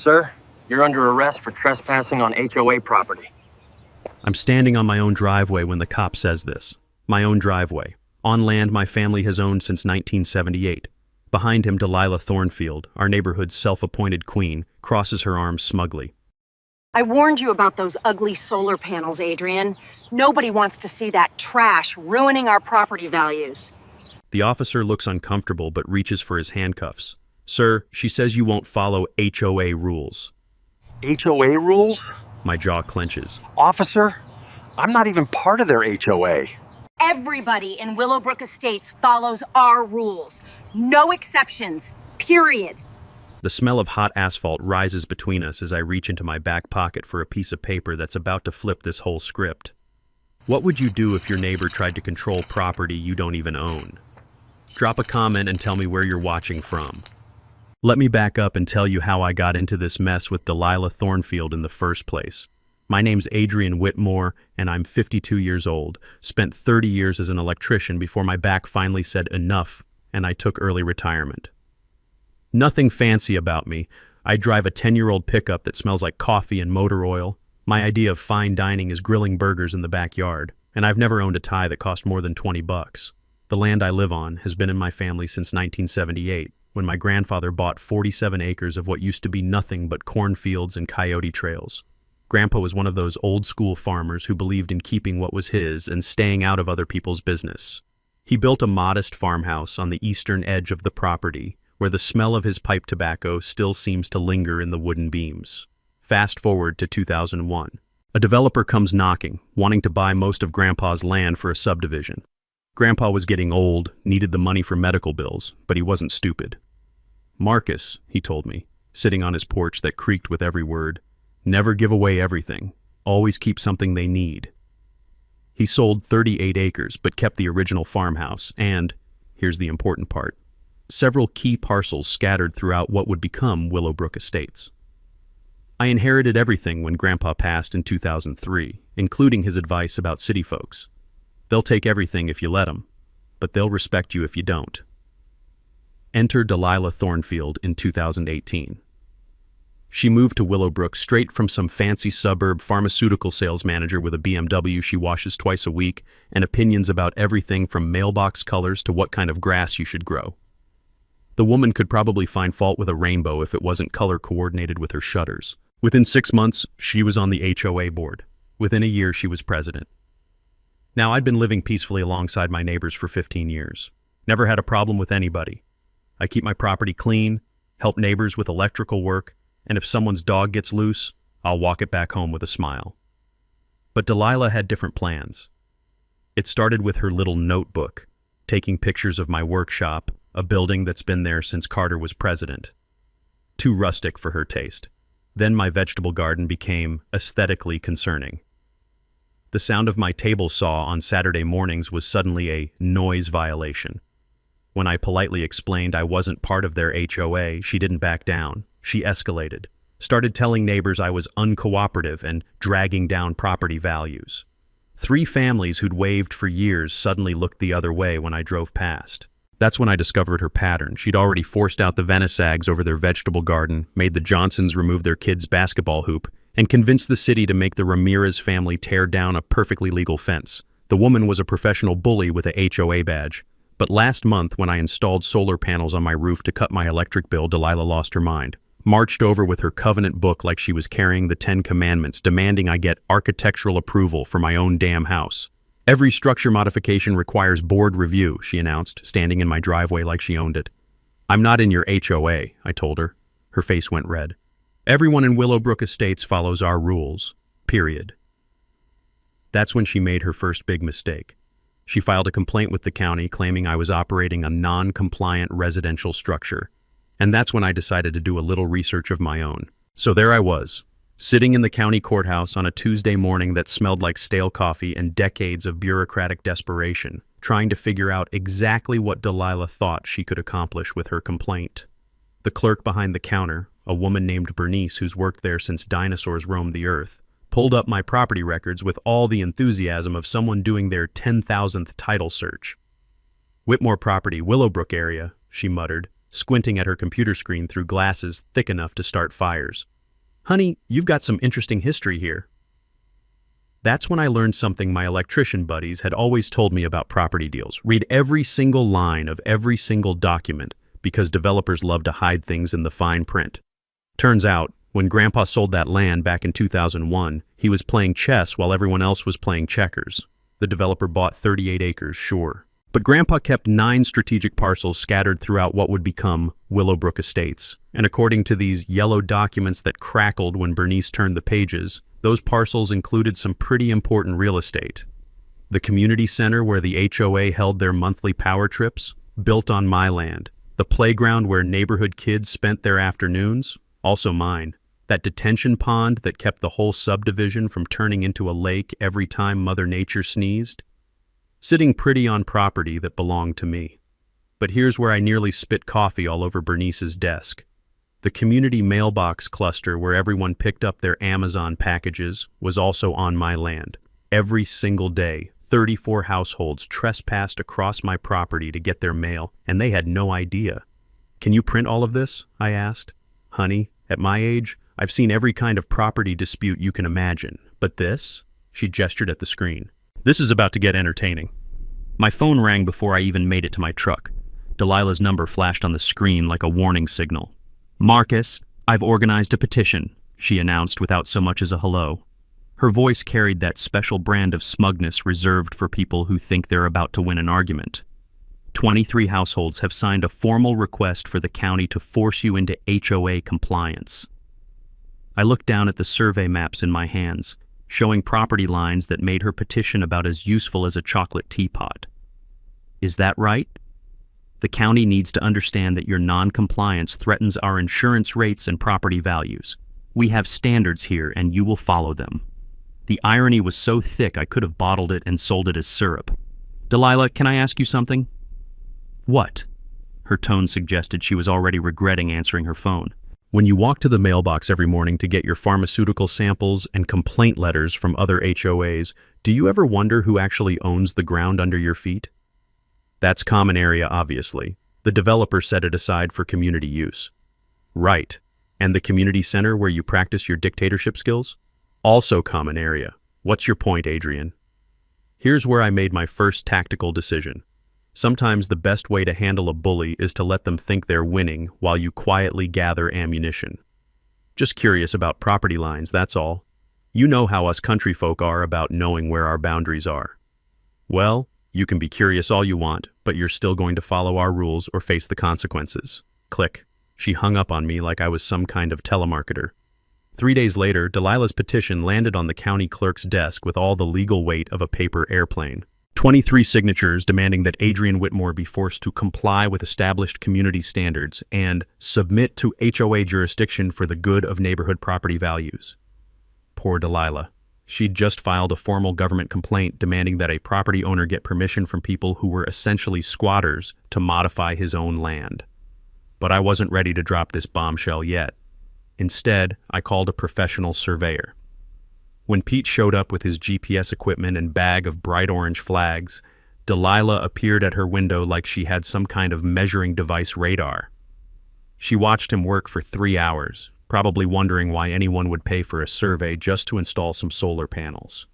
Sir, you're under arrest for trespassing on HOA property. I'm standing on my own driveway when the cop says this. My own driveway. On land my family has owned since 1978. Behind him, Delilah Thornfield, our neighborhood's self-appointed queen, crosses her arms smugly. I warned you about those ugly solar panels, Adrian. Nobody wants to see that trash ruining our property values. The officer looks uncomfortable but reaches for his handcuffs. Sir, she says you won't follow HOA rules. HOA rules? My jaw clenches. Officer, I'm not even part of their HOA. Everybody in Willowbrook Estates follows our rules. No exceptions, period. The smell of hot asphalt rises between us as I reach into my back pocket for a piece of paper that's about to flip this whole script. What would you do if your neighbor tried to control property you don't even own? Drop a comment and tell me where you're watching from. Let me back up and tell you how I got into this mess with Delilah Thornfield in the first place. My name's Adrian Whitmore, and I'm 52 years old. Spent 30 years as an electrician before my back finally said enough, and I took early retirement. Nothing fancy about me. I drive a 10-year-old pickup that smells like coffee and motor oil. My idea of fine dining is grilling burgers in the backyard, and I've never owned a tie that cost more than $20. The land I live on has been in my family since 1978, when my grandfather bought 47 acres of what used to be nothing but cornfields and coyote trails. Grandpa was one of those old-school farmers who believed in keeping what was his and staying out of other people's business. He built a modest farmhouse on the eastern edge of the property, where the smell of his pipe tobacco still seems to linger in the wooden beams. Fast forward to 2001. A developer comes knocking, wanting to buy most of Grandpa's land for a subdivision. Grandpa was getting old, needed the money for medical bills, but he wasn't stupid. Marcus, he told me, sitting on his porch that creaked with every word, never give away everything. Always keep something they need. He sold 38 acres, but kept the original farmhouse and, here's the important part, several key parcels scattered throughout what would become Willowbrook Estates. I inherited everything when Grandpa passed in 2003, including his advice about city folks. They'll take everything if you let them, but they'll respect you if you don't. Enter Delilah Thornfield in 2018. She moved to Willowbrook straight from some fancy suburb pharmaceutical sales manager with a BMW she washes twice a week and opinions about everything from mailbox colors to what kind of grass you should grow. The woman could probably find fault with a rainbow if it wasn't color coordinated with her shutters. Within 6 months, she was on the HOA board. Within a year, she was president. Now, I'd been living peacefully alongside my neighbors for 15 years. Never had a problem with anybody. I keep my property clean, help neighbors with electrical work, and if someone's dog gets loose, I'll walk it back home with a smile. But Delilah had different plans. It started with her little notebook, taking pictures of my workshop, a building that's been there since Carter was president. Too rustic for her taste. Then my vegetable garden became aesthetically concerning. The sound of my table saw on Saturday mornings was suddenly a noise violation. When I politely explained I wasn't part of their HOA, she didn't back down. She escalated, started telling neighbors I was uncooperative and dragging down property values. 3 families who'd waved for years suddenly looked the other way when I drove past. That's when I discovered her pattern. She'd already forced out the Venesags over their vegetable garden, made the Johnsons remove their kids' basketball hoop, and convinced the city to make the Ramirez family tear down a perfectly legal fence. The woman was a professional bully with a HOA badge. But last month, when I installed solar panels on my roof to cut my electric bill, Delilah lost her mind. Marched over with her covenant book like she was carrying the 10 Commandments, demanding I get architectural approval for my own damn house. Every structure modification requires board review, she announced, standing in my driveway like she owned it. I'm not in your HOA, I told her. Her face went red. Everyone in Willowbrook Estates follows our rules, period. That's when she made her first big mistake. She filed a complaint with the county claiming I was operating a non-compliant residential structure. And that's when I decided to do a little research of my own. So there I was, sitting in the county courthouse on a Tuesday morning that smelled like stale coffee and decades of bureaucratic desperation, trying to figure out exactly what Delilah thought she could accomplish with her complaint. The clerk behind the counter, a woman named Bernice who's worked there since dinosaurs roamed the earth, pulled up my property records with all the enthusiasm of someone doing their 10,000th title search. Whitmore property, Willowbrook area, she muttered, squinting at her computer screen through glasses thick enough to start fires. "Honey, you've got some interesting history here." That's when I learned something my electrician buddies had always told me about property deals. Read every single line of every single document, because developers love to hide things in the fine print. Turns out, when Grandpa sold that land back in 2001, he was playing chess while everyone else was playing checkers. The developer bought 38 acres, sure. But Grandpa kept 9 strategic parcels scattered throughout what would become Willowbrook Estates. And according to these yellow documents that crackled when Bernice turned the pages, those parcels included some pretty important real estate. The community center where the HOA held their monthly power trips, built on my land. The playground where neighborhood kids spent their afternoons, also mine. That detention pond that kept the whole subdivision from turning into a lake every time Mother Nature sneezed. Sitting pretty on property that belonged to me. But here's where I nearly spit coffee all over Bernice's desk. The community mailbox cluster where everyone picked up their Amazon packages was also on my land. Every single day, 34 households trespassed across my property to get their mail, and they had no idea. "Can you print all of this?" I asked. "Honey, at my age, I've seen every kind of property dispute you can imagine. But this?" She gestured at the screen. "This is about to get entertaining." My phone rang before I even made it to my truck. Delilah's number flashed on the screen like a warning signal. "Marcus, I've organized a petition," she announced without so much as a hello. Her voice carried that special brand of smugness reserved for people who think they're about to win an argument. 23 households have signed a formal request for the county to force you into HOA compliance. I looked down at the survey maps in my hands, showing property lines that made her petition about as useful as a chocolate teapot. Is that right? The county needs to understand that your non-compliance threatens our insurance rates and property values. We have standards here, and you will follow them. The irony was so thick I could have bottled it and sold it as syrup. "Delilah, can I ask you something?" "What?" Her tone suggested she was already regretting answering her phone. "When you walk to the mailbox every morning to get your pharmaceutical samples and complaint letters from other HOAs, do you ever wonder who actually owns the ground under your feet?" "That's common area, obviously. The developer set it aside for community use." "Right. And the community center where you practice your dictatorship skills?" "Also common area. What's your point, Adrian?" Here's where I made my first tactical decision. Sometimes the best way to handle a bully is to let them think they're winning while you quietly gather ammunition. "Just curious about property lines, that's all. You know how us country folk are about knowing where our boundaries are." "Well, you can be curious all you want, but you're still going to follow our rules or face the consequences." Click. She hung up on me like I was some kind of telemarketer. 3 days later, Delilah's petition landed on the county clerk's desk with all the legal weight of a paper airplane. 23 signatures demanding that Adrian Whitmore be forced to comply with established community standards and submit to HOA jurisdiction for the good of neighborhood property values. Poor Delilah. She'd just filed a formal government complaint demanding that a property owner get permission from people who were essentially squatters to modify his own land. But I wasn't ready to drop this bombshell yet. Instead, I called a professional surveyor. When Pete showed up with his GPS equipment and bag of bright orange flags, Delilah appeared at her window like she had some kind of measuring device radar. She watched him work for 3 hours, probably wondering why anyone would pay for a survey just to install some solar panels.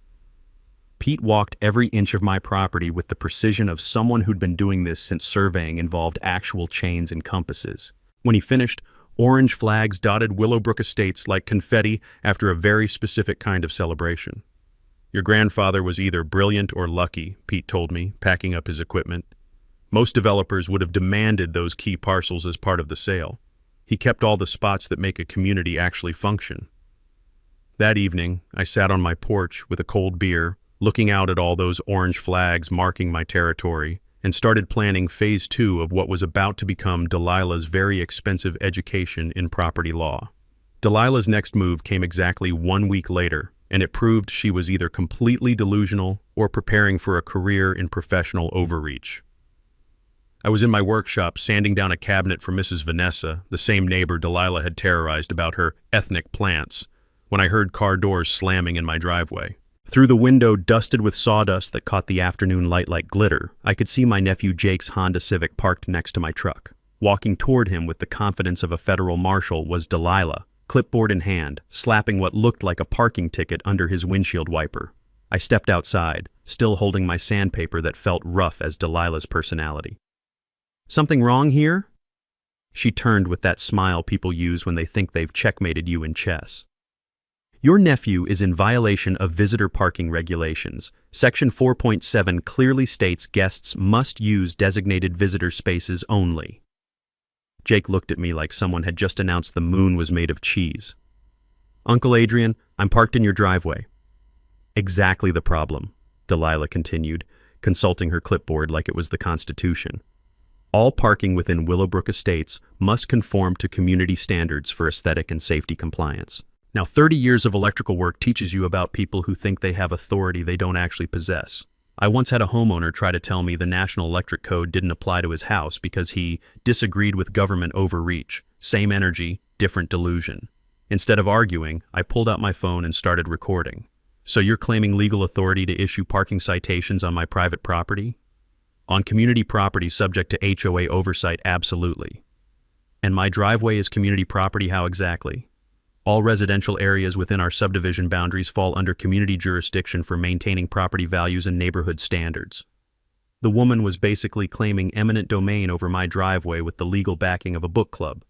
Pete walked every inch of my property with the precision of someone who'd been doing this since surveying involved actual chains and compasses. When he finished, orange flags dotted Willowbrook Estates like confetti after a very specific kind of celebration. "Your grandfather was either brilliant or lucky," Pete told me, packing up his equipment. "Most developers would have demanded those key parcels as part of the sale. He kept all the spots that make a community actually function." That evening, I sat on my porch with a cold beer, looking out at all those orange flags marking my territory, and started planning phase 2 of what was about to become Delilah's very expensive education in property law. Delilah's next move came exactly 1 week later, and it proved she was either completely delusional or preparing for a career in professional overreach. I was in my workshop sanding down a cabinet for Mrs. Vanessa, the same neighbor Delilah had terrorized about her ethnic plants, when I heard car doors slamming in my driveway. Through the window dusted with sawdust that caught the afternoon light like glitter, I could see my nephew Jake's Honda Civic parked next to my truck. Walking toward him with the confidence of a federal marshal was Delilah, clipboard in hand, slapping what looked like a parking ticket under his windshield wiper. I stepped outside, still holding my sandpaper that felt rough as Delilah's personality. "Something wrong here?" She turned with that smile people use when they think they've checkmated you in chess. "Your nephew is in violation of visitor parking regulations. Section 4.7 clearly states guests must use designated visitor spaces only." Jake looked at me like someone had just announced the moon was made of cheese. "Uncle Adrian, I'm parked in your driveway." "Exactly the problem," Delilah continued, consulting her clipboard like it was the Constitution. "All parking within Willowbrook Estates must conform to community standards for aesthetic and safety compliance." Now, 30 years of electrical work teaches you about people who think they have authority they don't actually possess. I once had a homeowner try to tell me the National Electric Code didn't apply to his house because he disagreed with government overreach. Same energy, different delusion. Instead of arguing, I pulled out my phone and started recording. "So you're claiming legal authority to issue parking citations on my private property?" "On community property subject to HOA oversight, absolutely." "And my driveway is community property, how exactly?" "All residential areas within our subdivision boundaries fall under community jurisdiction for maintaining property values and neighborhood standards." The woman was basically claiming eminent domain over my driveway with the legal backing of a book club.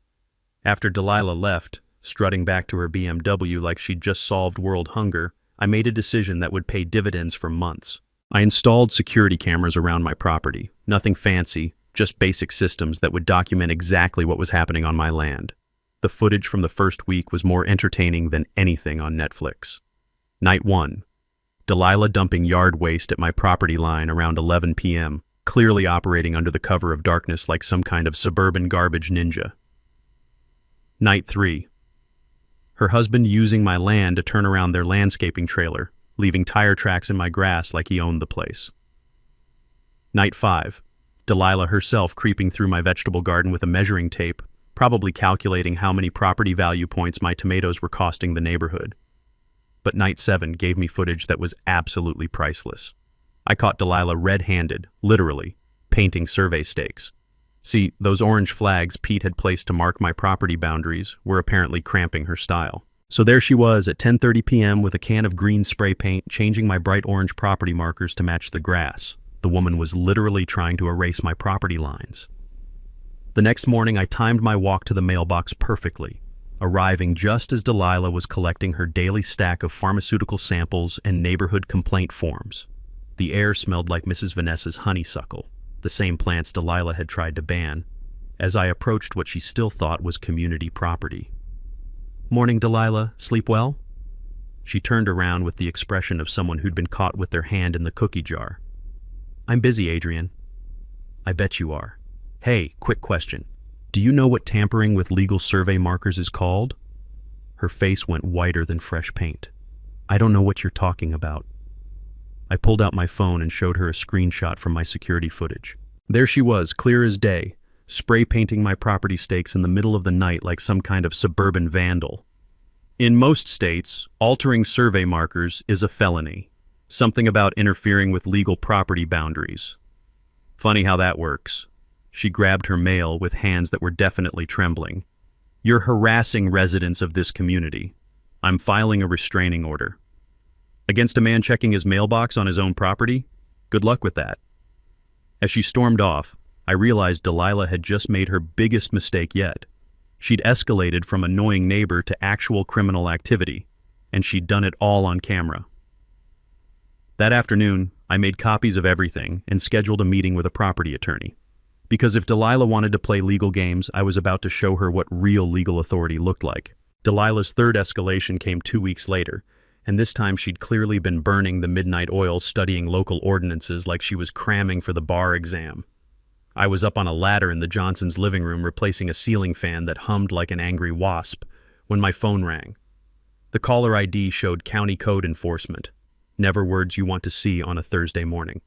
After Delilah left, strutting back to her BMW like she'd just solved world hunger, I made a decision that would pay dividends for months. I installed security cameras around my property. Nothing fancy, just basic systems that would document exactly what was happening on my land. The footage from the first week was more entertaining than anything on Netflix. Night 1. Delilah dumping yard waste at my property line around 11 p.m., clearly operating under the cover of darkness like some kind of suburban garbage ninja. Night 3. Her husband using my land to turn around their landscaping trailer, leaving tire tracks in my grass like he owned the place. Night 5. Delilah herself creeping through my vegetable garden with a measuring tape, probably calculating how many property value points my tomatoes were costing the neighborhood. But Night 7 gave me footage that was absolutely priceless. I caught Delilah red-handed, literally, painting survey stakes. See, those orange flags Pete had placed to mark my property boundaries were apparently cramping her style. So there she was at 10:30 p.m. with a can of green spray paint, changing my bright orange property markers to match the grass. The woman was literally trying to erase my property lines. The next morning, I timed my walk to the mailbox perfectly, arriving just as Delilah was collecting her daily stack of pharmaceutical samples and neighborhood complaint forms. The air smelled like Mrs. Vanessa's honeysuckle, the same plants Delilah had tried to ban, as I approached what she still thought was community property. "Morning, Delilah. Sleep well?" She turned around with the expression of someone who'd been caught with their hand in the cookie jar. "I'm busy, Adrian." "I bet you are. Hey, quick question. Do you know what tampering with legal survey markers is called?" Her face went whiter than fresh paint. "I don't know what you're talking about." I pulled out my phone and showed her a screenshot from my security footage. There she was, clear as day, spray painting my property stakes in the middle of the night like some kind of suburban vandal. In most states, altering survey markers is a felony. Something about interfering with legal property boundaries. Funny how that works. She grabbed her mail with hands that were definitely trembling. "You're harassing residents of this community. I'm filing a restraining order." "Against a man checking his mailbox on his own property? Good luck with that." As she stormed off, I realized Delilah had just made her biggest mistake yet. She'd escalated from annoying neighbor to actual criminal activity, and she'd done it all on camera. That afternoon, I made copies of everything and scheduled a meeting with a property attorney. Because if Delilah wanted to play legal games, I was about to show her what real legal authority looked like. Delilah's third escalation came 2 weeks later, and this time she'd clearly been burning the midnight oil studying local ordinances like she was cramming for the bar exam. I was up on a ladder in the Johnsons' living room replacing a ceiling fan that hummed like an angry wasp when my phone rang. The caller ID showed county code enforcement. Never words you want to see on a Thursday morning.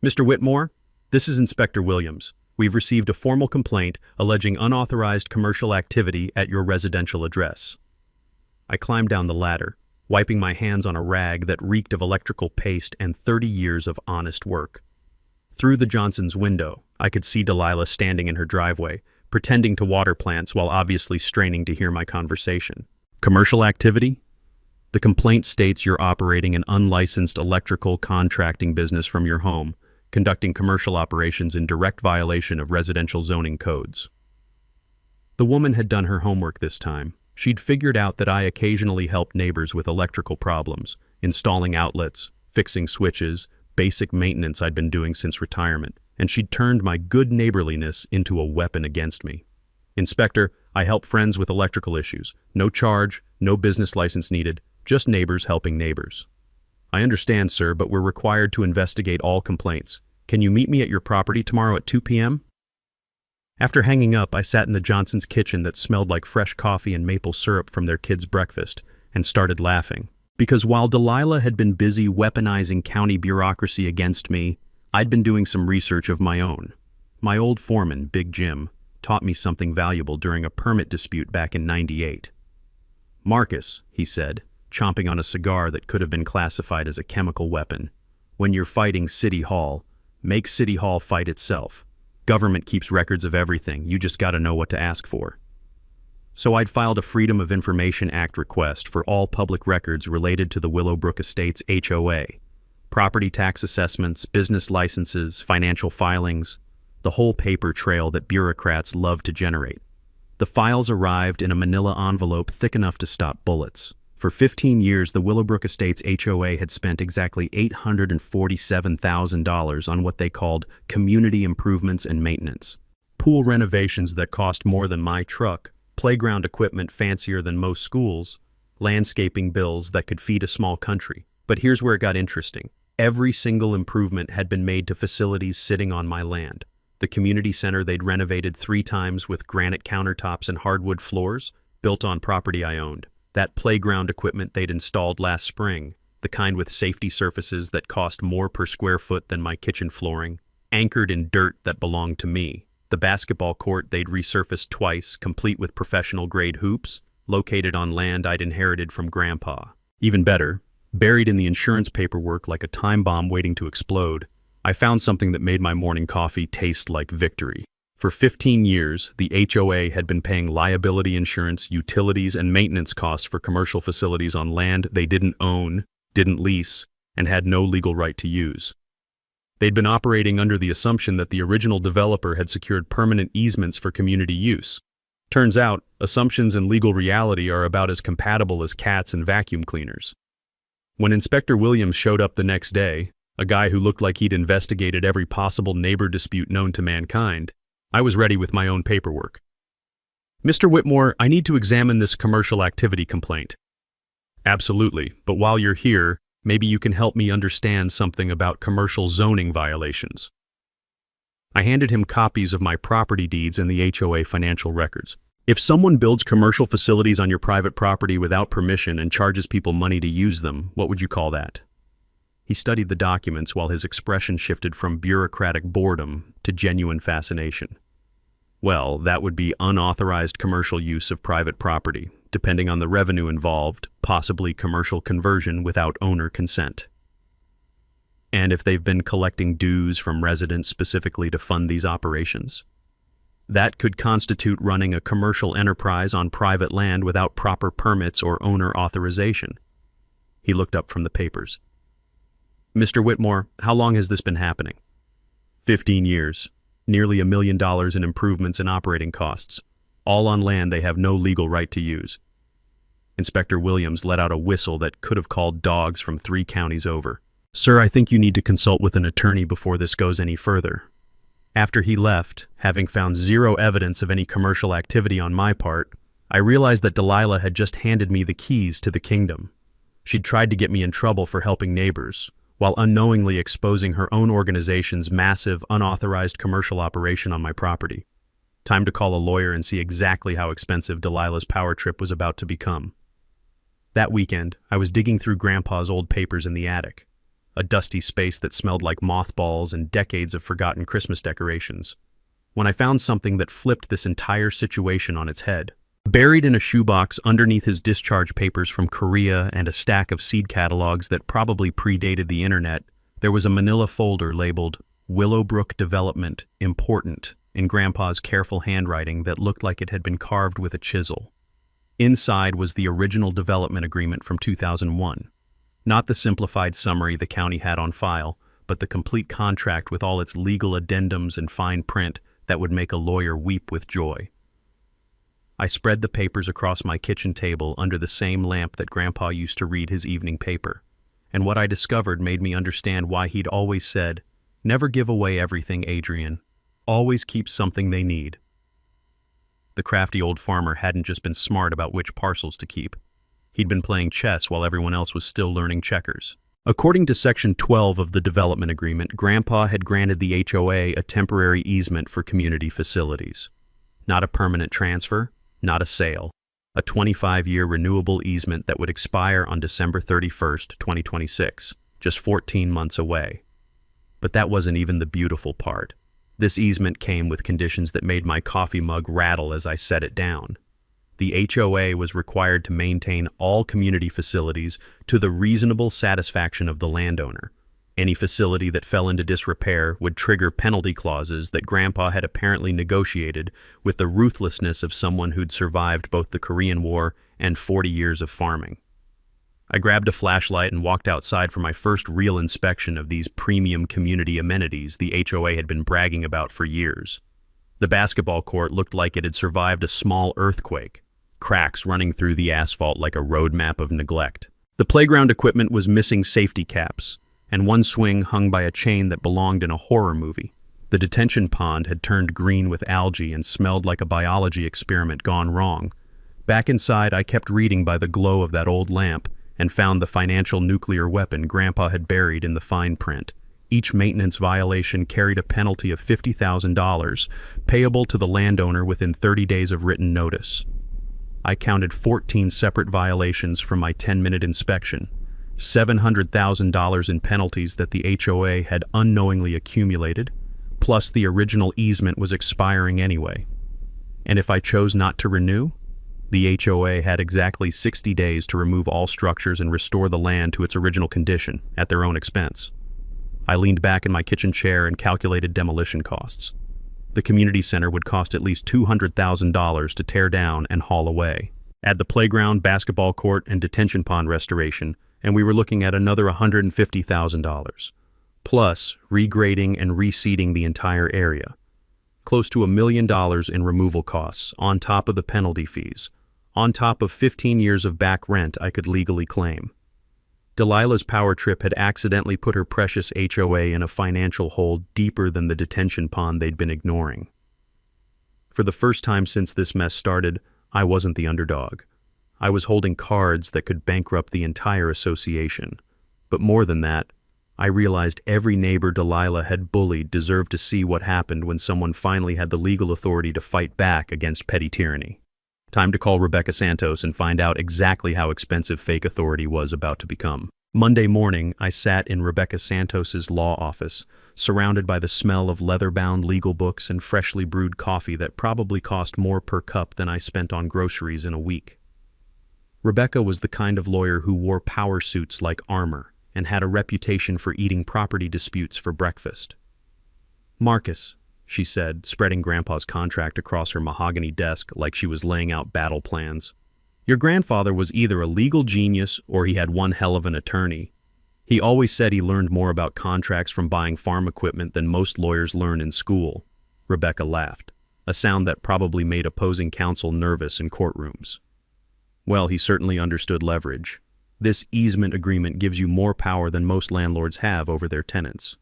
"Mr. Whitmore, this is Inspector Williams. We've received a formal complaint alleging unauthorized commercial activity at your residential address." I climbed down the ladder, wiping my hands on a rag that reeked of electrical paste and 30 years of honest work. Through the Johnsons' window, I could see Delilah standing in her driveway, pretending to water plants while obviously straining to hear my conversation. Commercial activity? The complaint states you're operating an unlicensed electrical contracting business from your home, conducting commercial operations in direct violation of residential zoning codes. The woman had done her homework this time. She'd figured out that I occasionally helped neighbors with electrical problems, installing outlets, fixing switches, basic maintenance I'd been doing since retirement, and she'd turned my good neighborliness into a weapon against me. Inspector, I help friends with electrical issues. No charge, no business license needed, just neighbors helping neighbors. I understand, sir, but we're required to investigate all complaints. Can you meet me at your property tomorrow at 2 p.m.? After hanging up, I sat in the Johnsons' kitchen that smelled like fresh coffee and maple syrup from their kids' breakfast and started laughing. Because while Delilah had been busy weaponizing county bureaucracy against me, I'd been doing some research of my own. My old foreman, Big Jim, taught me something valuable during a permit dispute back in '98. Marcus, he said, chomping on a cigar that could have been classified as a chemical weapon, when you're fighting City Hall, make City Hall fight itself. Government keeps records of everything, you just gotta know what to ask for. So I'd filed a Freedom of Information Act request for all public records related to the Willowbrook Estates HOA. Property tax assessments, business licenses, financial filings, the whole paper trail that bureaucrats love to generate. The files arrived in a manila envelope thick enough to stop bullets. For 15 years, the Willowbrook Estates HOA had spent exactly $847,000 on what they called community improvements and maintenance. Pool renovations that cost more than my truck, playground equipment fancier than most schools, landscaping bills that could feed a small country. But here's where it got interesting. Every single improvement had been made to facilities sitting on my land. The community center they'd renovated 3 times with granite countertops and hardwood floors, built on property I owned. That playground equipment they'd installed last spring, the kind with safety surfaces that cost more per square foot than my kitchen flooring, anchored in dirt that belonged to me. The basketball court they'd resurfaced twice, complete with professional-grade hoops, located on land I'd inherited from Grandpa. Even better, buried in the insurance paperwork like a time bomb waiting to explode, I found something that made my morning coffee taste like victory. For 15 years, the HOA had been paying liability insurance, utilities, and maintenance costs for commercial facilities on land they didn't own, didn't lease, and had no legal right to use. They'd been operating under the assumption that the original developer had secured permanent easements for community use. Turns out, assumptions and legal reality are about as compatible as cats and vacuum cleaners. When Inspector Williams showed up the next day, a guy who looked like he'd investigated every possible neighbor dispute known to mankind, I was ready with my own paperwork. Mr. Whitmore, I need to examine this commercial activity complaint. Absolutely, but while you're here, maybe you can help me understand something about commercial zoning violations. I handed him copies of my property deeds and the HOA financial records. If someone builds commercial facilities on your private property without permission and charges people money to use them, what would you call that? He studied the documents while his expression shifted from bureaucratic boredom to genuine fascination. Well, that would be unauthorized commercial use of private property, depending on the revenue involved, possibly commercial conversion without owner consent. And if they've been collecting dues from residents specifically to fund these operations, that could constitute running a commercial enterprise on private land without proper permits or owner authorization. He looked up from the papers. Mr. Whitmore, how long has this been happening? 15 years. Nearly $1 million in improvements and operating costs, all on land they have no legal right to use. Inspector Williams let out a whistle that could have called dogs from 3 counties over. Sir, I think you need to consult with an attorney before this goes any further. After he left, having found 0 evidence of any commercial activity on my part, I realized that Delilah had just handed me the keys to the kingdom. She'd tried to get me in trouble for helping neighbors, while unknowingly exposing her own organization's massive, unauthorized commercial operation on my property. Time to call a lawyer and see exactly how expensive Delilah's power trip was about to become. That weekend, I was digging through Grandpa's old papers in the attic, a dusty space that smelled like mothballs and decades of forgotten Christmas decorations, when I found something that flipped this entire situation on its head. Buried in a shoebox underneath his discharge papers from Korea and a stack of seed catalogs that probably predated the internet, there was a manila folder labeled Willowbrook Development, important, in Grandpa's careful handwriting that looked like it had been carved with a chisel. Inside was the original development agreement from 2001. Not the simplified summary the county had on file, but the complete contract with all its legal addendums and fine print that would make a lawyer weep with joy. I spread the papers across my kitchen table under the same lamp that Grandpa used to read his evening paper, and what I discovered made me understand why he'd always said, "Never give away everything, Adrian. Always keep something they need." The crafty old farmer hadn't just been smart about which parcels to keep. He'd been playing chess while everyone else was still learning checkers. According to Section 12 of the development agreement, Grandpa had granted the HOA a temporary easement for community facilities. Not a permanent transfer, not a sale. A 25-year renewable easement that would expire on December 31st, 2026, just 14 months away. But that wasn't even the beautiful part. This easement came with conditions that made my coffee mug rattle as I set it down. The HOA was required to maintain all community facilities to the reasonable satisfaction of the landowner. Any facility that fell into disrepair would trigger penalty clauses that Grandpa had apparently negotiated with the ruthlessness of someone who'd survived both the Korean War and 40 years of farming. I grabbed a flashlight and walked outside for my first real inspection of these premium community amenities the HOA had been bragging about for years. The basketball court looked like it had survived a small earthquake, cracks running through the asphalt like a roadmap of neglect. The playground equipment was missing safety caps, and one swing hung by a chain that belonged in a horror movie. The detention pond had turned green with algae and smelled like a biology experiment gone wrong. Back inside, I kept reading by the glow of that old lamp and found the financial nuclear weapon Grandpa had buried in the fine print. Each maintenance violation carried a penalty of $50,000, payable to the landowner within 30 days of written notice. I counted 14 separate violations from my 10-minute inspection, $700,000 in penalties that the HOA had unknowingly accumulated, plus the original easement was expiring anyway. And if I chose not to renew, the HOA had exactly 60 days to remove all structures and restore the land to its original condition at their own expense. I leaned back in my kitchen chair and calculated demolition costs. The community center would cost at least $200,000 to tear down and haul away. Add the playground, basketball court, and detention pond restoration, and we were looking at another $150,000, plus regrading and reseeding the entire area. Close to $1 million in removal costs, on top of the penalty fees, on top of 15 years of back rent I could legally claim. Delilah's power trip had accidentally put her precious HOA in a financial hole deeper than the detention pond they'd been ignoring. For the first time since this mess started, I wasn't the underdog. I was holding cards that could bankrupt the entire association. But more than that, I realized every neighbor Delilah had bullied deserved to see what happened when someone finally had the legal authority to fight back against petty tyranny. Time to call Rebecca Santos and find out exactly how expensive fake authority was about to become. Monday morning, I sat in Rebecca Santos's law office, surrounded by the smell of leather-bound legal books and freshly brewed coffee that probably cost more per cup than I spent on groceries in a week. Rebecca was the kind of lawyer who wore power suits like armor and had a reputation for eating property disputes for breakfast. "Marcus," she said, spreading Grandpa's contract across her mahogany desk like she was laying out battle plans. "Your grandfather was either a legal genius or he had one hell of an attorney. He always said he learned more about contracts from buying farm equipment than most lawyers learn in school." Rebecca laughed, a sound that probably made opposing counsel nervous in courtrooms. "Well, he certainly understood leverage. This easement agreement gives you more power than most landlords have over their tenants."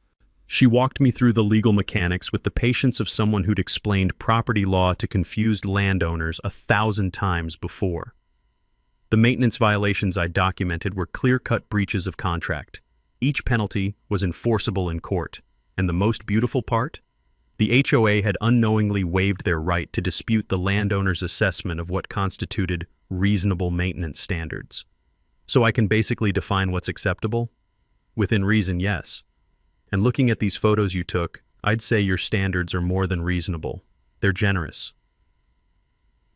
She walked me through the legal mechanics with the patience of someone who'd explained property law to confused landowners 1,000 times before. The maintenance violations I documented were clear-cut breaches of contract. Each penalty was enforceable in court. And the most beautiful part? The HOA had unknowingly waived their right to dispute the landowner's assessment of what constituted reasonable maintenance standards. So I can basically define what's acceptable? Within reason, yes. And looking at these photos you took, I'd say your standards are more than reasonable. They're generous.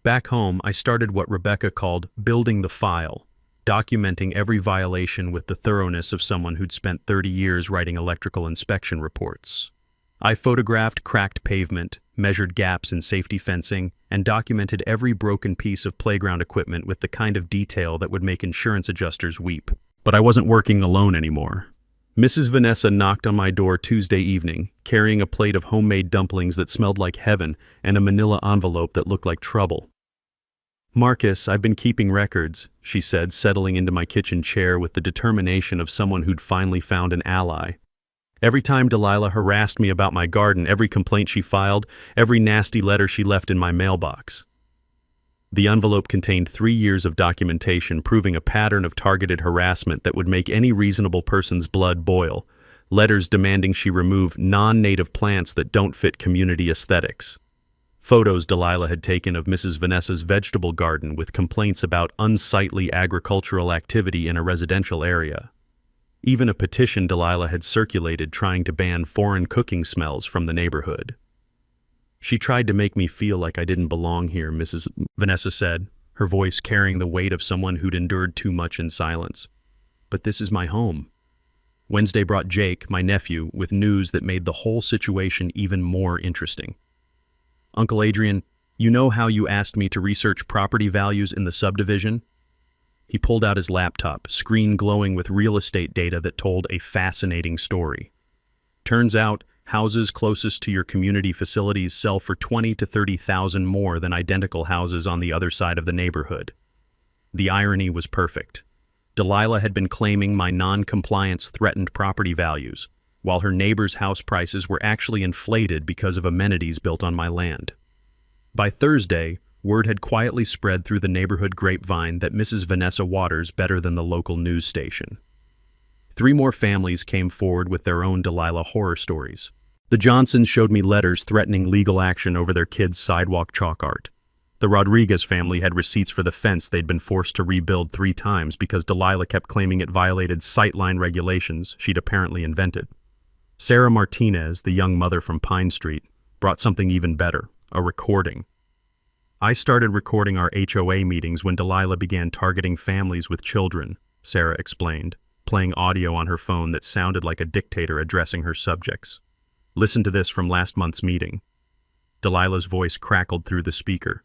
Back home, I started what Rebecca called building the file, documenting every violation with the thoroughness of someone who'd spent 30 years writing electrical inspection reports. I photographed cracked pavement, measured gaps in safety fencing, and documented every broken piece of playground equipment with the kind of detail that would make insurance adjusters weep. But I wasn't working alone anymore. Mrs. Vanessa knocked on my door Tuesday evening, carrying a plate of homemade dumplings that smelled like heaven and a manila envelope that looked like trouble. "Marcus, I've been keeping records," she said, settling into my kitchen chair with the determination of someone who'd finally found an ally. Every time Delilah harassed me about my garden, every complaint she filed, every nasty letter she left in my mailbox. The envelope contained 3 years of documentation proving a pattern of targeted harassment that would make any reasonable person's blood boil, letters demanding she remove non-native plants that don't fit community aesthetics. Photos Delilah had taken of Mrs. Vanessa's vegetable garden with complaints about unsightly agricultural activity in a residential area. Even a petition Delilah had circulated trying to ban foreign cooking smells from the neighborhood. "She tried to make me feel like I didn't belong here," Mrs. Vanessa said, her voice carrying the weight of someone who'd endured too much in silence. "But this is my home." Wednesday brought Jake, my nephew, with news that made the whole situation even more interesting. "Uncle Adrian, you know how you asked me to research property values in the subdivision?" He pulled out his laptop, screen glowing with real estate data that told a fascinating story. Turns out, houses closest to your community facilities sell for $20,000 to $30,000 more than identical houses on the other side of the neighborhood. The irony was perfect. Delilah had been claiming my non-compliance threatened property values, while her neighbor's house prices were actually inflated because of amenities built on my land. By Thursday, word had quietly spread through the neighborhood grapevine that Mrs. Vanessa Waters better than the local news station. 3 more families came forward with their own Delilah horror stories. The Johnsons showed me letters threatening legal action over their kids' sidewalk chalk art. The Rodriguez family had receipts for the fence they'd been forced to rebuild 3 times because Delilah kept claiming it violated sightline regulations she'd apparently invented. Sarah Martinez, the young mother from Pine Street, brought something even better, a recording. "I started recording our HOA meetings when Delilah began targeting families with children," Sarah explained, playing audio on her phone that sounded like a dictator addressing her subjects. "Listen to this from last month's meeting." Delilah's voice crackled through the speaker.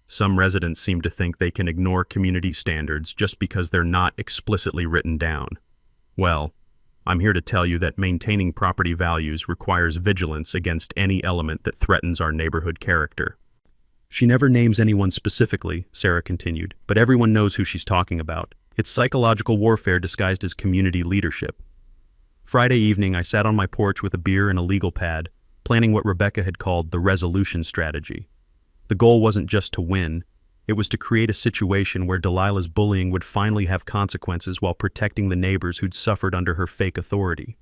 "Some residents seem to think they can ignore community standards just because they're not explicitly written down. Well, I'm here to tell you that maintaining property values requires vigilance against any element that threatens our neighborhood character." She never names anyone specifically, Sarah continued, but everyone knows who she's talking about. It's psychological warfare disguised as community leadership. Friday evening, I sat on my porch with a beer and a legal pad, planning what Rebecca had called the resolution strategy. The goal wasn't just to win, it was to create a situation where Delilah's bullying would finally have consequences while protecting the neighbors who'd suffered under her fake authority.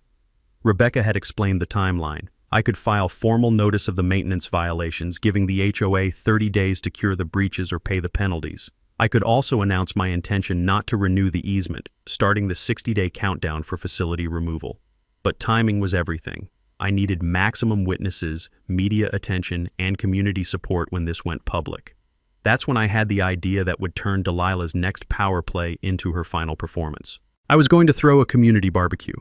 Rebecca had explained the timeline. I could file formal notice of the maintenance violations, giving the HOA 30 days to cure the breaches or pay the penalties. I could also announce my intention not to renew the easement, starting the 60-day countdown for facility removal. But timing was everything. I needed maximum witnesses, media attention, and community support when this went public. That's when I had the idea that would turn Delilah's next power play into her final performance. I was going to throw a community barbecue.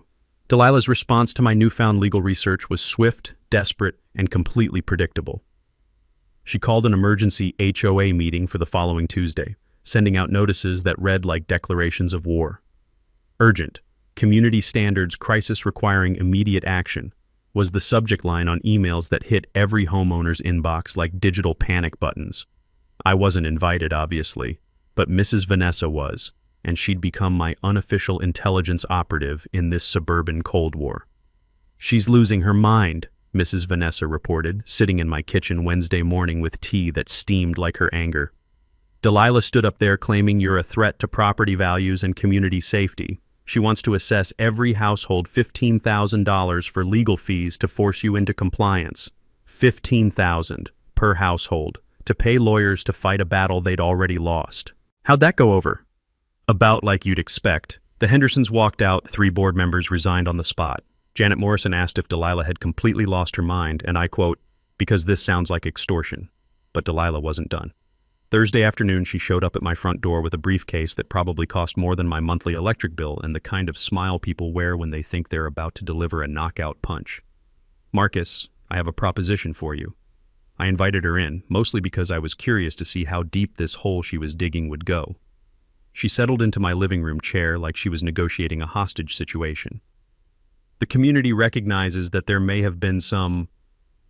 Delilah's response to my newfound legal research was swift, desperate, and completely predictable. She called an emergency HOA meeting for the following Tuesday, sending out notices that read like declarations of war. "Urgent. Community standards crisis requiring immediate action," was the subject line on emails that hit every homeowner's inbox like digital panic buttons. I wasn't invited, obviously, but Mrs. Vanessa was, and she'd become my unofficial intelligence operative in this suburban Cold War. "She's losing her mind," Mrs. Vanessa reported, sitting in my kitchen Wednesday morning with tea that steamed like her anger. "Delilah stood up there claiming you're a threat to property values and community safety. She wants to assess every household $15,000 for legal fees to force you into compliance. $15,000 per household to pay lawyers to fight a battle they'd already lost." How'd that go over? About like you'd expect. The Hendersons walked out, 3 board members resigned on the spot. Janet Morrison asked if Delilah had completely lost her mind, and I quote, "because this sounds like extortion." But Delilah wasn't done. Thursday afternoon, she showed up at my front door with a briefcase that probably cost more than my monthly electric bill and the kind of smile people wear when they think they're about to deliver a knockout punch. Marcus, I have a proposition for you. I invited her in, mostly because I was curious to see how deep this hole she was digging would go. She settled into my living room chair like she was negotiating a hostage situation. The community recognizes that there may have been some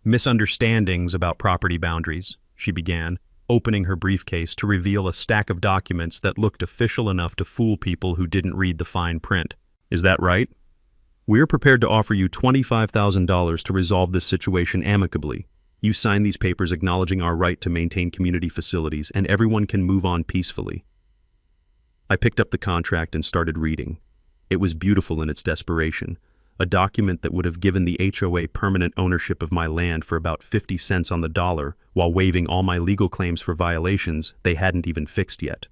misunderstandings about property boundaries, she began, opening her briefcase to reveal a stack of documents that looked official enough to fool people who didn't read the fine print. Is that right? We're prepared to offer you $25,000 to resolve this situation amicably. You sign these papers acknowledging our right to maintain community facilities, and everyone can move on peacefully. I picked up the contract and started reading. It was beautiful in its desperation, a document that would have given the HOA permanent ownership of my land for about 50 cents on the dollar, while waiving all my legal claims for violations they hadn't even fixed yet.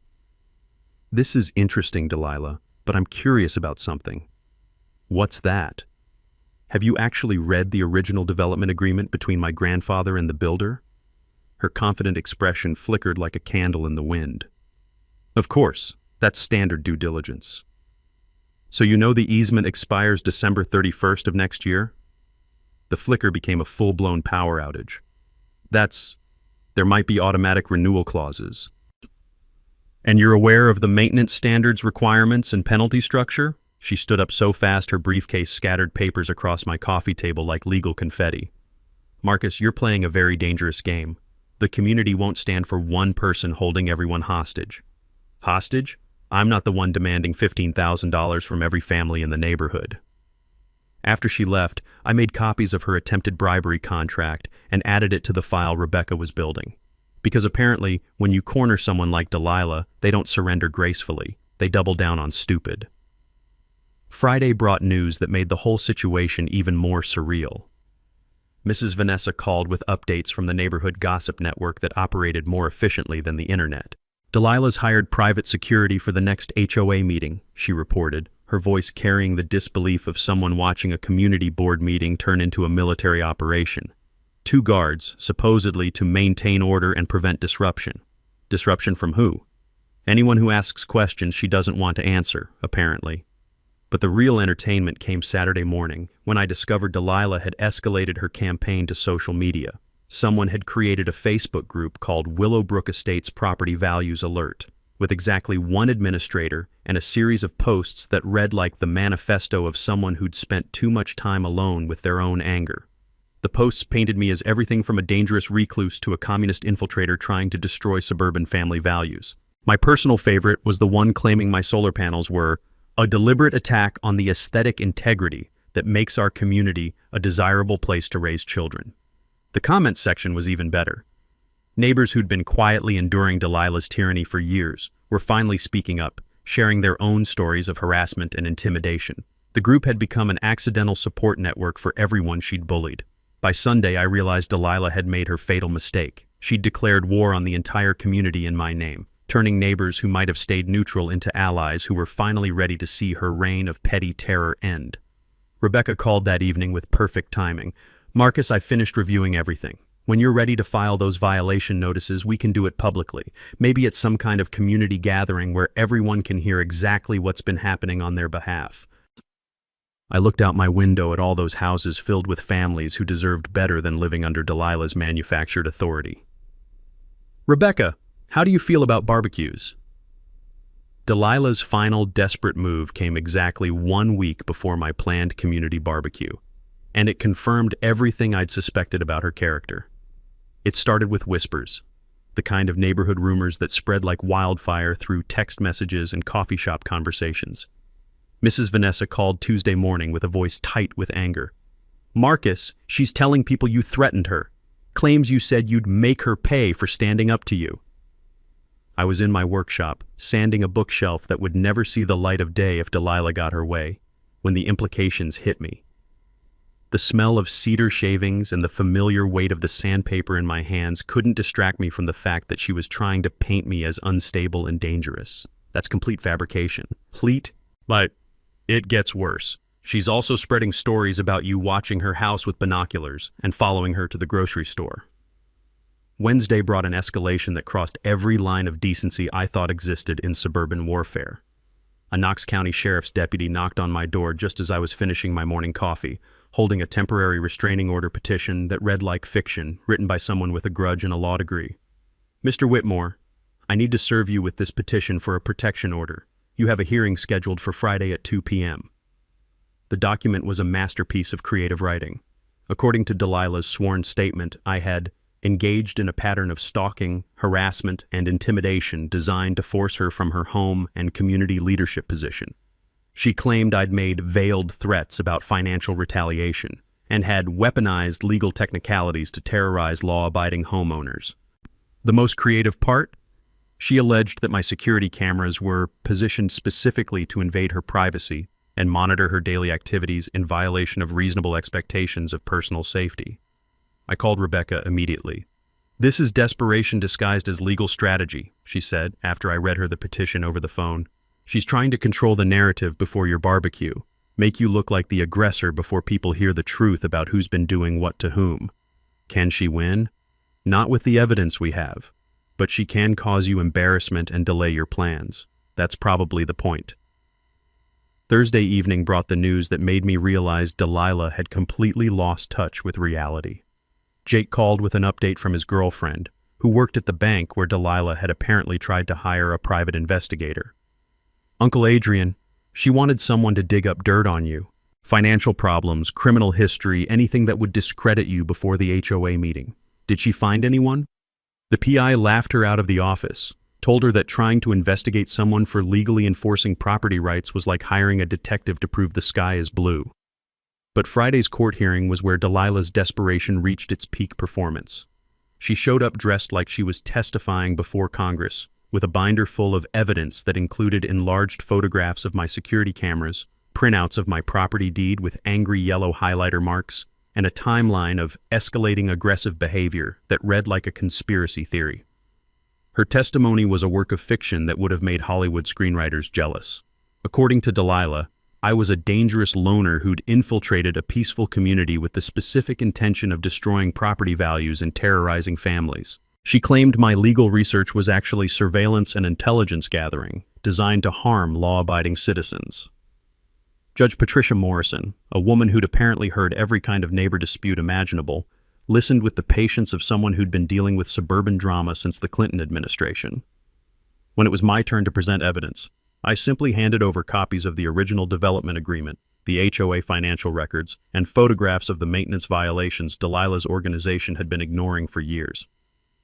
This is interesting, Delilah, but I'm curious about something. What's that? Have you actually read the original development agreement between my grandfather and the builder? Her confident expression flickered like a candle in the wind. Of course, that's standard due diligence. So you know the easement expires December 31st of next year? The flicker became a full-blown power outage. There might be automatic renewal clauses. And you're aware of the maintenance standards requirements and penalty structure? She stood up so fast her briefcase scattered papers across my coffee table like legal confetti. Marcus, you're playing a very dangerous game. The community won't stand for one person holding everyone hostage. Hostage? I'm not the one demanding $15,000 from every family in the neighborhood. After she left, I made copies of her attempted bribery contract and added it to the file Rebecca was building. Because apparently, when you corner someone like Delilah, they don't surrender gracefully. They double down on stupid. Friday brought news that made the whole situation even more surreal. Mrs. Vanessa called with updates from the neighborhood gossip network that operated more efficiently than the internet. Delilah's hired private security for the next HOA meeting, she reported, her voice carrying the disbelief of someone watching a community board meeting turn into a military operation. 2 guards, supposedly to maintain order and prevent disruption. Disruption from who? Anyone who asks questions she doesn't want to answer, apparently. But the real entertainment came Saturday morning, when I discovered Delilah had escalated her campaign to social media. Someone had created a Facebook group called Willowbrook Estates Property Values Alert, with exactly 1 administrator and a series of posts that read like the manifesto of someone who'd spent too much time alone with their own anger. The posts painted me as everything from a dangerous recluse to a communist infiltrator trying to destroy suburban family values. My personal favorite was the one claiming my solar panels were a deliberate attack on the aesthetic integrity that makes our community a desirable place to raise children. The comments section was even better. Neighbors who'd been quietly enduring Delilah's tyranny for years were finally speaking up, sharing their own stories of harassment and intimidation. The group had become an accidental support network for everyone she'd bullied. By Sunday, I realized Delilah had made her fatal mistake. She'd declared war on the entire community in my name, turning neighbors who might have stayed neutral into allies who were finally ready to see her reign of petty terror end. Rebecca called that evening with perfect timing. Marcus, I finished reviewing everything. When you're ready to file those violation notices, we can do it publicly. Maybe at some kind of community gathering where everyone can hear exactly what's been happening on their behalf. I looked out my window at all those houses filled with families who deserved better than living under Delilah's manufactured authority. Rebecca, how do you feel about barbecues? Delilah's final desperate move came exactly 1 week before my planned community barbecue, and it confirmed everything I'd suspected about her character. It started with whispers, the kind of neighborhood rumors that spread like wildfire through text messages and coffee shop conversations. Mrs. Vanessa called Tuesday morning with a voice tight with anger. Marcus, she's telling people you threatened her. Claims you said you'd make her pay for standing up to you. I was in my workshop, sanding a bookshelf that would never see the light of day if Delilah got her way, when the implications hit me. The smell of cedar shavings and the familiar weight of the sandpaper in my hands couldn't distract me from the fact that she was trying to paint me as unstable and dangerous. That's complete fabrication. But it gets worse. She's also spreading stories about you watching her house with binoculars and following her to the grocery store. Wednesday brought an escalation that crossed every line of decency I thought existed in suburban warfare. A Knox County Sheriff's deputy knocked on my door just as I was finishing my morning coffee, holding a temporary restraining order petition that read like fiction, written by someone with a grudge and a law degree. "Mr. Whitmore, I need to serve you with this petition for a protection order. You have a hearing scheduled for Friday at 2 p.m. The document was a masterpiece of creative writing. According to Delilah's sworn statement, I had engaged in a pattern of stalking, harassment, and intimidation designed to force her from her home and community leadership position. She claimed I'd made veiled threats about financial retaliation and had weaponized legal technicalities to terrorize law-abiding homeowners. The most creative part? She alleged that my security cameras were positioned specifically to invade her privacy and monitor her daily activities in violation of reasonable expectations of personal safety. I called Rebecca immediately. "This is desperation disguised as legal strategy," she said after I read her the petition over the phone. "She's trying to control the narrative before your barbecue, make you look like the aggressor before people hear the truth about who's been doing what to whom. Can she win? Not with the evidence we have, but she can cause you embarrassment and delay your plans. That's probably the point." Thursday evening brought the news that made me realize Delilah had completely lost touch with reality. Jake called with an update from his girlfriend, who worked at the bank where Delilah had apparently tried to hire a private investigator. "Uncle Adrian, she wanted someone to dig up dirt on you. Financial problems, criminal history, anything that would discredit you before the HOA meeting. Did she find anyone?" The PI laughed her out of the office, told her that trying to investigate someone for legally enforcing property rights was like hiring a detective to prove the sky is blue. But Friday's court hearing was where Delilah's desperation reached its peak performance. She showed up dressed like she was testifying before Congress, with a binder full of evidence that included enlarged photographs of my security cameras, printouts of my property deed with angry yellow highlighter marks, and a timeline of escalating aggressive behavior that read like a conspiracy theory. Her testimony was a work of fiction that would have made Hollywood screenwriters jealous. According to Delilah, I was a dangerous loner who'd infiltrated a peaceful community with the specific intention of destroying property values and terrorizing families. She claimed my legal research was actually surveillance and intelligence gathering, designed to harm law-abiding citizens. Judge Patricia Morrison, a woman who'd apparently heard every kind of neighbor dispute imaginable, listened with the patience of someone who'd been dealing with suburban drama since the Clinton administration. When it was my turn to present evidence, I simply handed over copies of the original development agreement, the HOA financial records, and photographs of the maintenance violations Delilah's organization had been ignoring for years.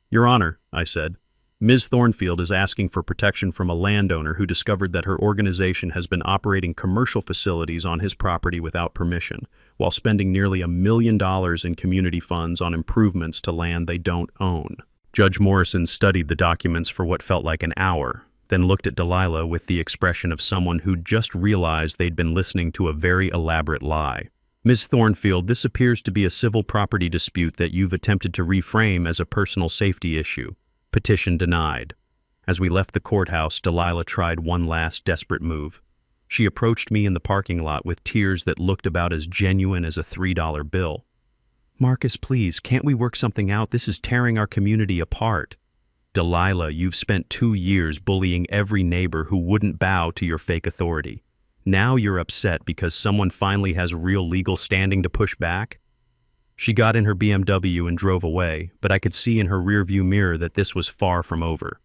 "Your Honor," I said, "Ms. Thornfield is asking for protection from a landowner who discovered that her organization has been operating commercial facilities on his property without permission, while spending nearly $1 million in community funds on improvements to land they don't own." Judge Morrison studied the documents for what felt like an hour, then looked at Delilah with the expression of someone who'd just realized they'd been listening to a very elaborate lie. "Ms. Thornfield, this appears to be a civil property dispute that you've attempted to reframe as a personal safety issue. Petition denied." As we left the courthouse, Delilah tried one last desperate move. She approached me in the parking lot with tears that looked about as genuine as a $3 bill. "Marcus, please, can't we work something out? This is tearing our community apart." "Delilah, you've spent 2 years bullying every neighbor who wouldn't bow to your fake authority. Now you're upset because someone finally has real legal standing to push back?" She got in her BMW and drove away, but I could see in her rearview mirror that this was far from over.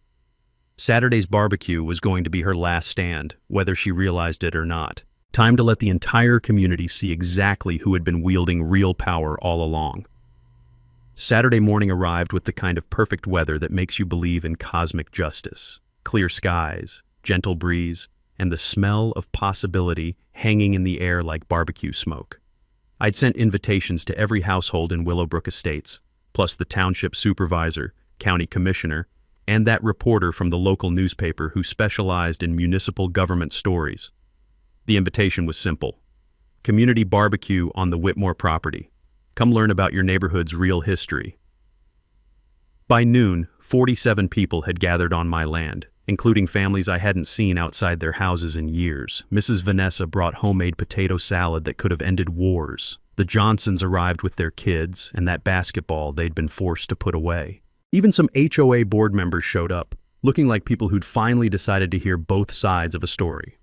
Saturday's barbecue was going to be her last stand, whether she realized it or not. Time to let the entire community see exactly who had been wielding real power all along. Saturday morning arrived with the kind of perfect weather that makes you believe in cosmic justice. Clear skies, gentle breeze, and the smell of possibility hanging in the air like barbecue smoke. I'd sent invitations to every household in Willowbrook Estates, plus the township supervisor, county commissioner, and that reporter from the local newspaper who specialized in municipal government stories. The invitation was simple: community barbecue on the Whitmore property. Come learn about your neighborhood's real history. By noon, 47 people had gathered on my land, including families I hadn't seen outside their houses in years. Mrs. Vanessa brought homemade potato salad that could have ended wars. The Johnsons arrived with their kids and that basketball they'd been forced to put away. Even some HOA board members showed up, looking like people who'd finally decided to hear both sides of a story.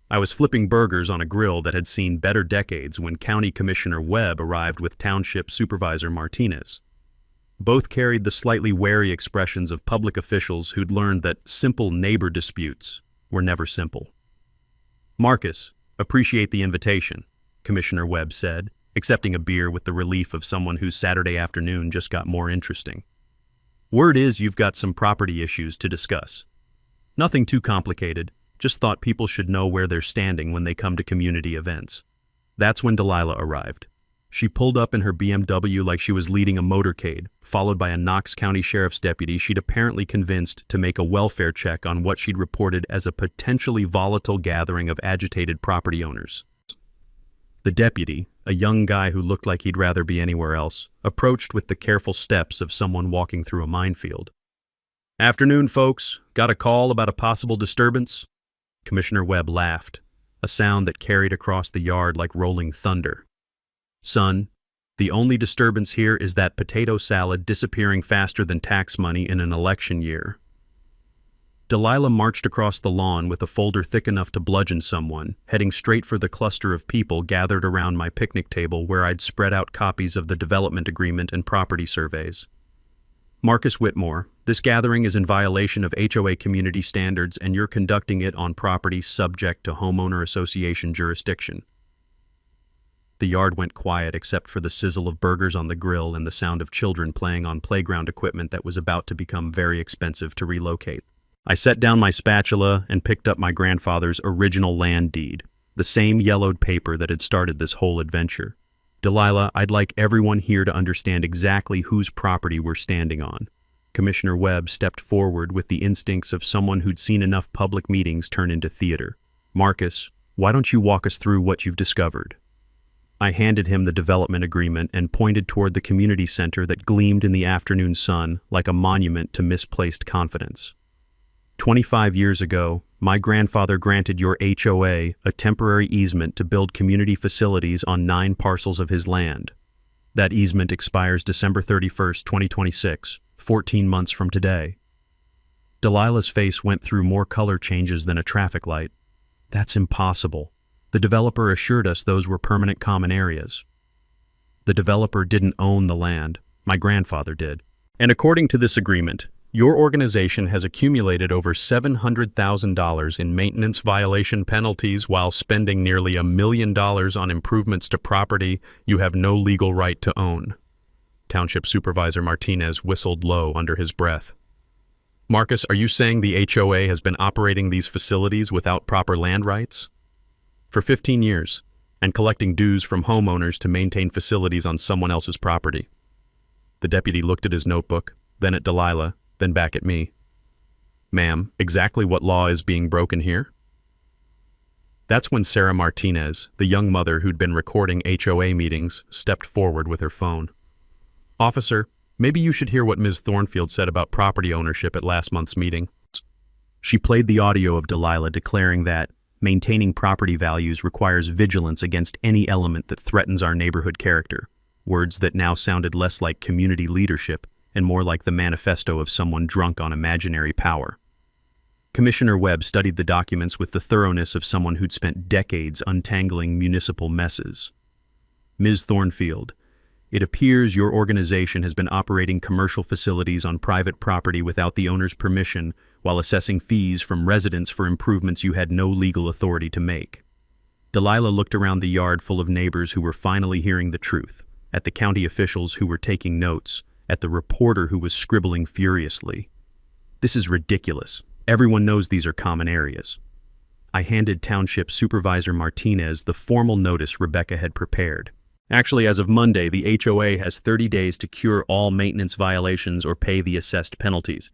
I was flipping burgers on a grill that had seen better decades when County Commissioner Webb arrived with Township Supervisor Martinez. Both carried the slightly wary expressions of public officials who'd learned that simple neighbor disputes were never simple. "Marcus, appreciate the invitation," Commissioner Webb said, accepting a beer with the relief of someone whose Saturday afternoon just got more interesting. "Word is you've got some property issues to discuss. Nothing too complicated, just thought people should know where they're standing when they come to community events." That's when Delilah arrived. She pulled up in her BMW like she was leading a motorcade, followed by a Knox County Sheriff's deputy she'd apparently convinced to make a welfare check on what she'd reported as a potentially volatile gathering of agitated property owners. The deputy, a young guy who looked like he'd rather be anywhere else, approached with the careful steps of someone walking through a minefield. "Afternoon, folks. Got a call about a possible disturbance?" Commissioner Webb laughed, a sound that carried across the yard like rolling thunder. "Son, the only disturbance here is that potato salad disappearing faster than tax money in an election year." Delilah marched across the lawn with a folder thick enough to bludgeon someone, heading straight for the cluster of people gathered around my picnic table where I'd spread out copies of the development agreement and property surveys. "Marcus Whitmore, this gathering is in violation of HOA community standards and you're conducting it on property subject to homeowner association jurisdiction." The yard went quiet except for the sizzle of burgers on the grill and the sound of children playing on playground equipment that was about to become very expensive to relocate. I set down my spatula and picked up my grandfather's original land deed, the same yellowed paper that had started this whole adventure. "Delilah, I'd like everyone here to understand exactly whose property we're standing on." Commissioner Webb stepped forward with the instincts of someone who'd seen enough public meetings turn into theater. "Marcus, why don't you walk us through what you've discovered?" I handed him the development agreement and pointed toward the community center that gleamed in the afternoon sun like a monument to misplaced confidence. 25 years ago, my grandfather granted your HOA a temporary easement to build community facilities on 9 parcels of his land. That easement expires December 31st, 2026, 14 months from today. Delilah's face went through more color changes than a traffic light. "That's impossible. The developer assured us those were permanent common areas." "The developer didn't own the land. My grandfather did. And according to this agreement, your organization has accumulated over $700,000 in maintenance violation penalties while spending nearly $1 million on improvements to property you have no legal right to own." Township Supervisor Martinez whistled low under his breath. "Marcus, are you saying the HOA has been operating these facilities without proper land rights?" "For 15 years, and collecting dues from homeowners to maintain facilities on someone else's property." The deputy looked at his notebook, then at Delilah, then back at me. "Ma'am, exactly what law is being broken here?" That's when Sarah Martinez, the young mother who'd been recording HOA meetings, stepped forward with her phone. "Officer, maybe you should hear what Ms. Thornfield said about property ownership at last month's meeting." She played the audio of Delilah declaring that maintaining property values requires vigilance against any element that threatens our neighborhood character, words that now sounded less like community leadership and more like the manifesto of someone drunk on imaginary power. Commissioner Webb studied the documents with the thoroughness of someone who'd spent decades untangling municipal messes. "Ms. Thornfield, it appears your organization has been operating commercial facilities on private property without the owner's permission while assessing fees from residents for improvements you had no legal authority to make." Delilah looked around the yard full of neighbors who were finally hearing the truth, at the county officials who were taking notes, at the reporter who was scribbling furiously. "This is ridiculous. Everyone knows these are common areas." I handed Township Supervisor Martinez the formal notice Rebecca had prepared. "Actually, as of Monday, the HOA has 30 days to cure all maintenance violations or pay the assessed penalties,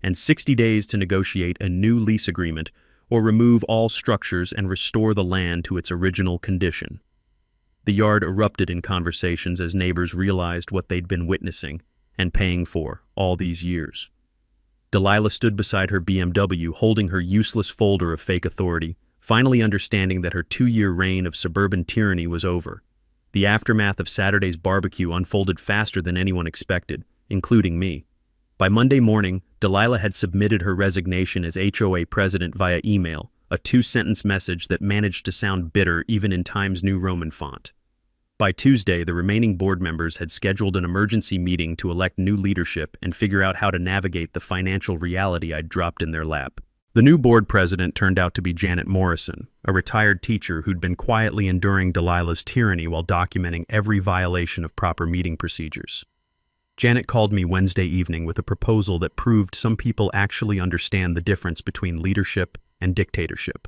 and 60 days to negotiate a new lease agreement or remove all structures and restore the land to its original condition." The yard erupted in conversations as neighbors realized what they'd been witnessing and paying for all these years. Delilah stood beside her BMW holding her useless folder of fake authority, finally understanding that her 2-year reign of suburban tyranny was over. The aftermath of Saturday's barbecue unfolded faster than anyone expected, including me. By Monday morning, Delilah had submitted her resignation as HOA president via email, a two-sentence message that managed to sound bitter even in Times New Roman font. By Tuesday, the remaining board members had scheduled an emergency meeting to elect new leadership and figure out how to navigate the financial reality I'd dropped in their lap. The new board president turned out to be Janet Morrison, a retired teacher who'd been quietly enduring Delilah's tyranny while documenting every violation of proper meeting procedures. Janet called me Wednesday evening with a proposal that proved some people actually understand the difference between leadership and dictatorship.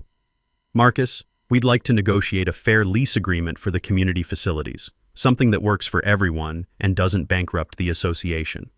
"Marcus, we'd like to negotiate a fair lease agreement for the community facilities, something that works for everyone and doesn't bankrupt the association."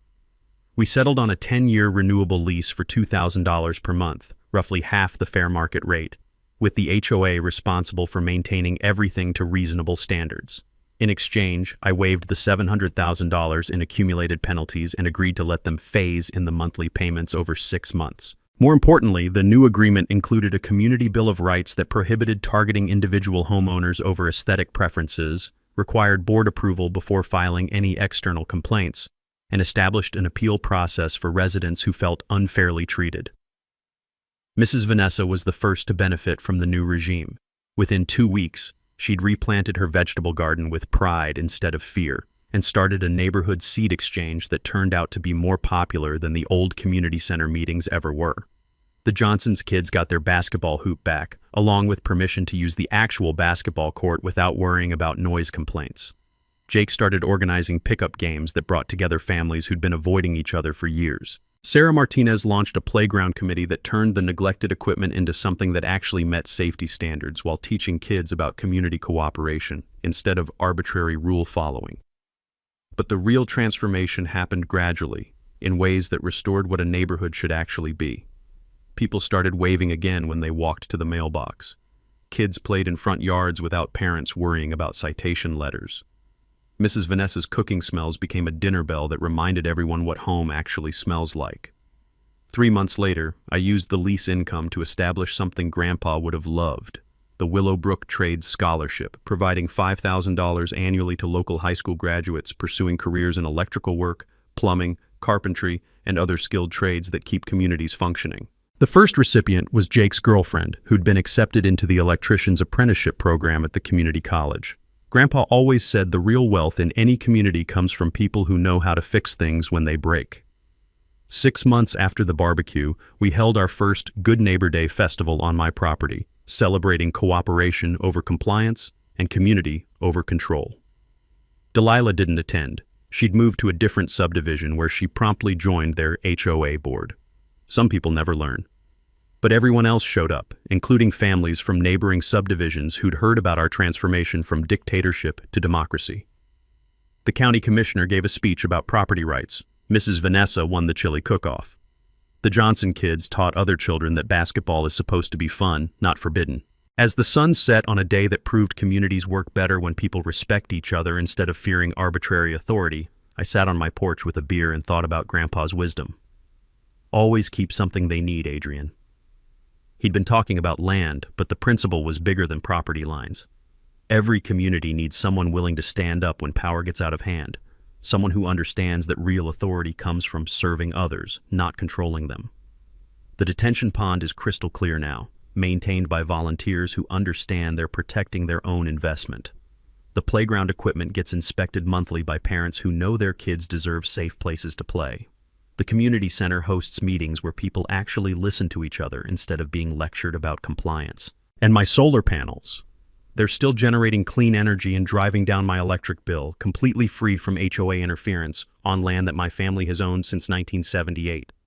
We settled on a 10-year renewable lease for $2,000 per month, roughly half the fair market rate, with the HOA responsible for maintaining everything to reasonable standards. In exchange, I waived the $700,000 in accumulated penalties and agreed to let them phase in the monthly payments over 6 months. More importantly, the new agreement included a community bill of rights that prohibited targeting individual homeowners over aesthetic preferences, required board approval before filing any external complaints, and established an appeal process for residents who felt unfairly treated. Mrs. Vanessa was the first to benefit from the new regime. Within 2 weeks, she'd replanted her vegetable garden with pride instead of fear, and started a neighborhood seed exchange that turned out to be more popular than the old community center meetings ever were. The Johnsons' kids got their basketball hoop back, along with permission to use the actual basketball court without worrying about noise complaints. Jake started organizing pickup games that brought together families who'd been avoiding each other for years. Sarah Martinez launched a playground committee that turned the neglected equipment into something that actually met safety standards while teaching kids about community cooperation instead of arbitrary rule following. But the real transformation happened gradually, in ways that restored what a neighborhood should actually be. People started waving again when they walked to the mailbox. Kids played in front yards without parents worrying about citation letters. Mrs. Vanessa's cooking smells became a dinner bell that reminded everyone what home actually smells like. 3 months later, I used the lease income to establish something Grandpa would have loved: the Willowbrook Trades Scholarship, providing $5,000 annually to local high school graduates pursuing careers in electrical work, plumbing, carpentry, and other skilled trades that keep communities functioning. The first recipient was Jake's girlfriend, who'd been accepted into the electrician's apprenticeship program at the community college. Grandpa always said the real wealth in any community comes from people who know how to fix things when they break. 6 months after the barbecue, we held our first Good Neighbor Day festival on my property, celebrating cooperation over compliance and community over control. Delilah didn't attend. She'd moved to a different subdivision where she promptly joined their HOA board. Some people never learn. But everyone else showed up, including families from neighboring subdivisions who'd heard about our transformation from dictatorship to democracy. The county commissioner gave a speech about property rights. Mrs. Vanessa won the chili cook-off. The Johnson kids taught other children that basketball is supposed to be fun, not forbidden. As the sun set on a day that proved communities work better when people respect each other instead of fearing arbitrary authority, I sat on my porch with a beer and thought about Grandpa's wisdom. Always keep something they need, Adrian. He'd been talking about land, but the principle was bigger than property lines. Every community needs someone willing to stand up when power gets out of hand, someone who understands that real authority comes from serving others, not controlling them. The detention pond is crystal clear now, maintained by volunteers who understand they're protecting their own investment. The playground equipment gets inspected monthly by parents who know their kids deserve safe places to play. The community center hosts meetings where people actually listen to each other instead of being lectured about compliance. And my solar panels. They're still generating clean energy and driving down my electric bill, completely free from HOA interference, on land that my family has owned since 1978.